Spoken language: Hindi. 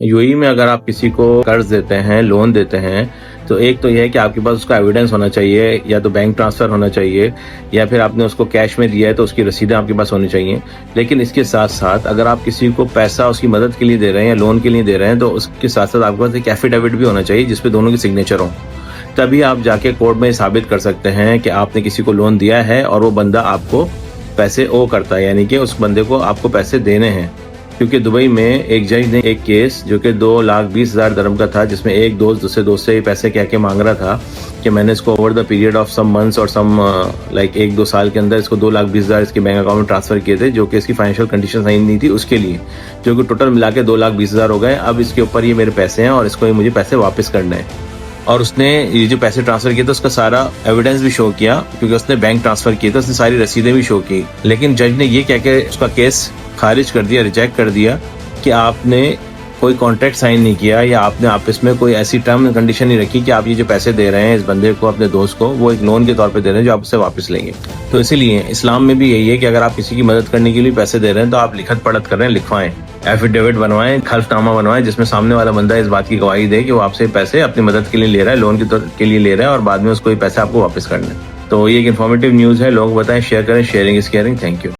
यूएई में अगर आप किसी को कर्ज देते हैं, लोन देते हैं, तो एक तो यह है कि आपके पास उसका एविडेंस होना चाहिए, या तो बैंक ट्रांसफ़र होना चाहिए, या फिर आपने उसको कैश में दिया है तो उसकी रसीदें आपके पास होनी चाहिए। लेकिन इसके साथ-साथ अगर आप किसी को पैसा उसकी मदद के लिए दे रहे हैं या लोन के लिए दे रहे हैं, तो उसके साथ-साथ आपके पास एक एफिडेविट भी होना चाहिए जिस पे दोनों की सिग्नेचर हो। तभी आप जाके कोर्ट में साबित कर सकते हैं कि आपने किसी को लोन दिया है और वो बंदा आपको पैसे ओ करता है, यानी कि उस बंदे को आपको पैसे देने हैं। क्योंकि दुबई में एक जज ने एक केस जो कि 2,20,000 दिरहम का था, जिसमें एक दोस्त दूसरे दोस्त से ये पैसे कह के मांग रहा था कि मैंने इसको over the period of some months और सम लाइक 1-2 साल के अंदर इसको 2,20,000 इसके बैंक अकाउंट में ट्रांसफर किए थे, जो कि इसकी फाइनेंशियल कंडीशन सही नहीं थी उसके लिए, जो कि टोटल मिला के 2,20,000 हो गए। अब इसके ऊपर ये मेरे पैसे हैं और इसको ये मुझे पैसे वापस करने हैं। और उसने ये जो पैसे ट्रांसफर किए थे उसका सारा एविडेंस भी शो किया, क्योंकि उसने बैंक ट्रांसफर किए थे, उसने सारी रसीदें भी शो की। लेकिन जज ने ये कह के उसका केस खारिज कर दिया, रिजेक्ट कर दिया कि आपने कोई कॉन्ट्रैक्ट साइन नहीं किया, या आपने आपस में कोई ऐसी टर्म एंड कंडीशन नहीं रखी कि आप ये जो पैसे दे रहे हैं इस बंदे को, अपने दोस्त को, वो एक लोन के तौर पे दे रहे हैं जो आप उससे वापस लेंगे। तो इसीलिए इस्लाम में भी यही है कि अगर आप किसी की मदद करने के लिए पैसे दे रहे हैं तो आप लिखत पढ़त कर रहे हैं, लिखवाएं, एफिडेविट बनवाएं, हल्फनामा बनवाएं, जिसमें सामने वाला बंदा इस बात की गवाही दे कि वो आपसे पैसे अपनी मदद के लिए ले रहा है, लोन के लिए ले रहा है, और बाद में उसको ये पैसे आपको वापस करने हैं। तो ये एक इन्फॉर्मेटिव न्यूज़ है, लोग बताएं, शेयर करें, sharing is caring. Thank you.